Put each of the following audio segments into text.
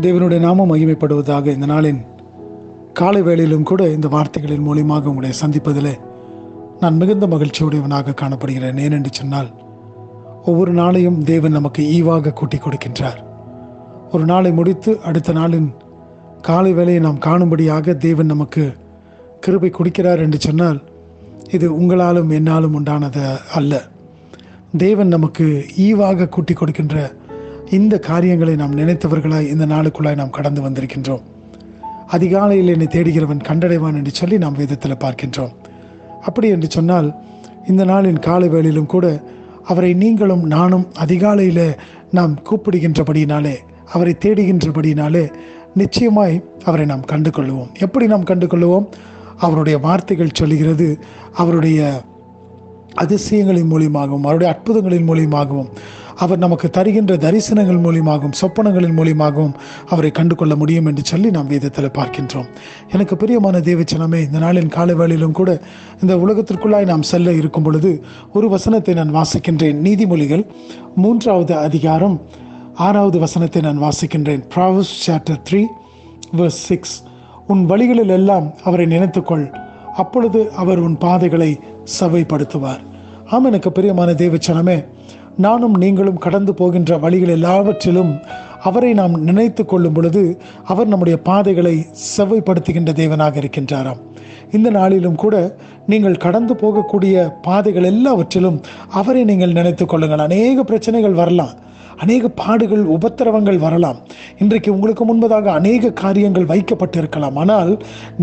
தேவனுடைய நாமம் மகிமைப்படுவதாக. இந்த நாளின் காலை வேளையிலும் கூட இந்த வார்த்தைகளின் மூலியமாக உங்களை சந்திப்பதிலே நான் மிகுந்த மகிழ்ச்சியுடையவனாக காணப்படுகிறேன். ஏனென்று சொன்னால், ஒவ்வொரு நாளையும் தேவன் நமக்கு ஈவாக கூட்டி கொடுக்கின்றார். ஒரு நாளை முடித்து அடுத்த நாளின் காலை வேளையை நாம் காணும்படியாக தேவன் நமக்கு கிருபை கொடுக்கிறார் என்று சொன்னால், இது உங்களாலும் என்னாலும் உண்டானது அல்ல. தேவன் நமக்கு ஈவாக கூட்டி கொடுக்கின்ற இந்த காரியங்களை நாம் நினைத்தவர்களாய் இந்த நாளுக்குள்ளாய் நாம் கடந்து வந்திருக்கின்றோம். அதிகாலையில் என்னை தேடுகிறவன் கண்டடைவான் என்று சொல்லி நாம் வேதத்தில் பார்க்கின்றோம். அப்படி என்று சொன்னால், இந்த நாளின் காலை வேளையிலும் கூட அவரை நீங்களும் நானும் அதிகாலையில் நாம் கூப்பிடுகின்றபடியினாலே, அவரை தேடுகின்றபடியினாலே நிச்சயமாய் அவரை நாம் கண்டு கொள்ளுவோம். எப்படி நாம் கண்டு கொள்ளுவோம்? அவருடைய வார்த்தைகள் சொல்லுகிறது, அவருடைய அதிசயங்களின் மூலியமாகவும் அவருடைய அற்புதங்களின் மூலியமாகவும் அவர் நமக்கு தருகின்ற தரிசனங்கள் மூலியமாகவும் சொப்பனங்களின் மூலியமாகவும் அவரை கண்டு கொள்ள முடியும் என்று சொல்லி நாம் வேதத்தில் பார்க்கின்றோம். எனக்கு பிரியமான தேவச்சனமே, இந்த நாளின் காலை வேளையிலும் கூட இந்த உலகத்திற்குள்ளாய் நாம் செல்ல இருக்கும் பொழுது ஒரு வசனத்தை நான் வாசிக்கின்றேன். நீதிமொழிகள் 3வது அதிகாரம் 6வது வசனத்தை நான் வாசிக்கின்றேன். Proverbs chapter 3 verse 6. உன் வழிகளில் எல்லாம் அவரை நினைத்துக்கொள், அப்பொழுது அவர் உன் பாதைகளை செவ்வைப்படுத்துவார். ஆம், எனக்கு பிரியமான தேவச்சனமே, நானும் நீங்களும் கடந்து போகின்ற வழிகள் எல்லாவற்றிலும் அவரை நாம் நினைத்து கொள்ளும் பொழுது அவர் நம்முடைய பாதைகளை செவ்வைப்படுத்துகின்ற தேவனாக இருக்கின்றாராம். இந்த நாளிலும் கூட நீங்கள் கடந்து போகக்கூடிய பாதைகள் எல்லாவற்றிலும் அவரை நீங்கள் நினைத்து கொள்ளுங்கள். அநேக பிரச்சனைகள் வரலாம், அநேக பாடுகள் உபத்திரவங்கள் வரலாம், இன்றைக்கு உங்களுக்கு முன்பதாக அநேக காரியங்கள் வைக்கப்பட்டிருக்கலாம். ஆனால்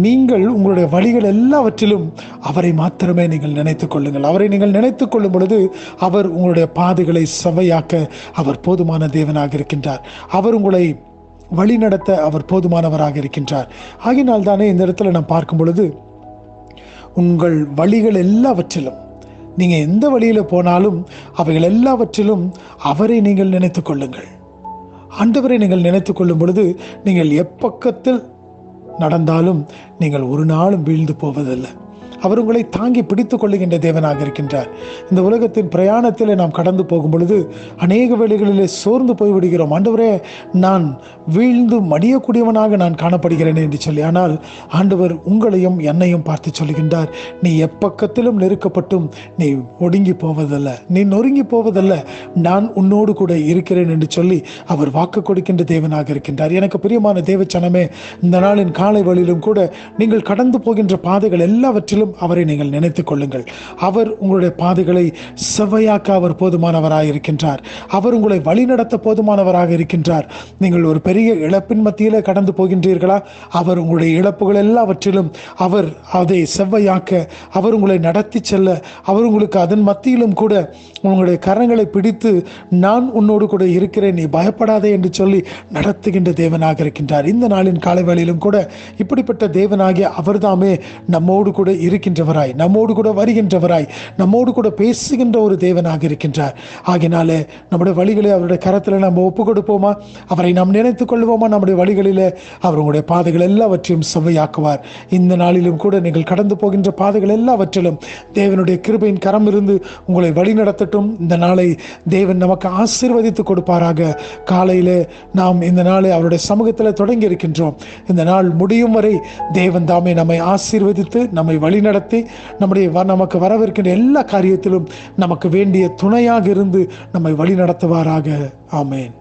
நீங்கள் உங்களுடைய வழிகள் எல்லாவற்றிலும் அவரை மாத்திரமே நீங்கள் நினைத்து கொள்ளுங்கள். அவரை நீங்கள் நினைத்து கொள்ளும் பொழுது அவர் உங்களுடைய பாதைகளை செவ்வையாக்க அவர் போதுமான தேவனாக இருக்கின்றார். அவர் உங்களை வழி நடத்த அவர் போதுமானவராக இருக்கின்றார். ஆகினால் தானே இந்த இடத்துல நாம் பார்க்கும் பொழுது, உங்கள் வழிகள் எல்லாவற்றிலும், நீங்கள் எந்த வழியில் போனாலும் அவைகள் எல்லாவற்றிலும் அவரை நீங்கள் நினைத்து கொள்ளுங்கள். ஆண்டவரை நீங்கள் நினைத்து கொள்ளும் பொழுது நீங்கள் எப்பக்கத்தில் நடந்தாலும் நீங்கள் ஒரு நாளும் வீழ்ந்து போவதில்லை. அவர் உங்களை தாங்கி பிடித்து கொள்ளுகின்ற தேவனாக இருக்கின்றார். இந்த உலகத்தின் பிரயாணத்தில் நாம் கடந்து போகும் பொழுது அநேக வேளைகளிலே சோர்ந்து போய்விடுகிறோம். ஆண்டவரே, நான் வீழ்ந்து மடியக்கூடியவனாக நான் காணப்படுகிறேன் என்று சொல்லி. ஆனால் ஆண்டவர் உங்களையும் என்னையும் பார்த்து சொல்லுகின்றார், நீ எப்பக்கத்திலும் நெருக்கப்பட்டும் நீ ஒடுங்கி போவதல்ல, நீ நொறுங்கி போவதல்ல, நான் உன்னோடு கூட இருக்கிறேன் என்று சொல்லி அவர் வாக்கு கொடுக்கின்ற தேவனாக இருக்கின்றார். எனக்கு பிரியமான தேவச்சனமே, இந்த நாளின் காலை வழியிலும் கூட நீங்கள் கடந்து போகின்ற பாதைகள் எல்லாவற்றிலும் அவரை நீங்கள் நினைத்துக் கொள்ளுங்கள். அவர் உங்களுடைய பாதைகளை செவ்வையாக்க அவர் போதுமானவராக இருக்கின்றார். அவர் உங்களை வழிநடத்த போதுமானவராக இருக்கின்றார். நீங்கள் ஒரு பெரிய இழப்பின் மத்தியிலே கடந்து போகின்றீர்களா? அவர் உங்களுடைய இழப்புகள் எல்லாவற்றிலும் அவர் அதை செவ்வையாக்க, அவர் உங்களை நடத்தி செல்ல, அவர் உங்களுக்கு அதன் மத்தியிலும் கூட உங்களுடைய கரங்களை பிடித்து, நான் உன்னோடு கூட இருக்கிறேன், நீ பயப்படாதே என்று சொல்லி நடத்துகின்ற தேவனாக இருக்கின்றார். இந்த நாளின் காலை வேளையிலும் கூட இப்படிப்பட்ட தேவனாகிய அவர்தாமே நம்மோடு கூட இருக்கின்றவராய், நம்மோடு கூட வருகின்றவராய், நம்மோடு கூட பேசுகின்ற ஒரு தேவனாக இருக்கின்றார். ஆகினாலே நம்முடைய வழிகளை அவருடைய கரத்தில் நம்ம ஒப்பு கொடுப்போமா? அவரை நாம் நினைத்துக் கொள்வோமா? நம்முடைய வழிகளிலே அவர் உங்களுடைய பாதைகள் எல்லாவற்றையும் செவ்வையாக்குவார். இந்த நாளிலும் கூட நீங்கள் கடந்து போகின்ற பாதைகள் எல்லாவற்றிலும் தேவனுடைய கிருபையின் கரம் இருந்து உங்களை வழி நடத்தட்டும். இந்த நாளை தேவன் நமக்கு ஆசீர்வதித்து கொடுப்பாராக. காலையிலே நாம் இந்த நாளை அவருடைய சமூகத்தில் தொடங்கி இருக்கின்றோம். இந்த நாள் முடியும் வரை தேவன் தாமே நம்மை ஆசீர்வதித்து நம்மை வழி நடத்தி நமக்கு வரவிருக்கின்ற எல்லா காரியத்திலும் நமக்கு வேண்டிய துணையாக இருந்து நம்மை வழி நடத்துவாராக. ஆமேன்.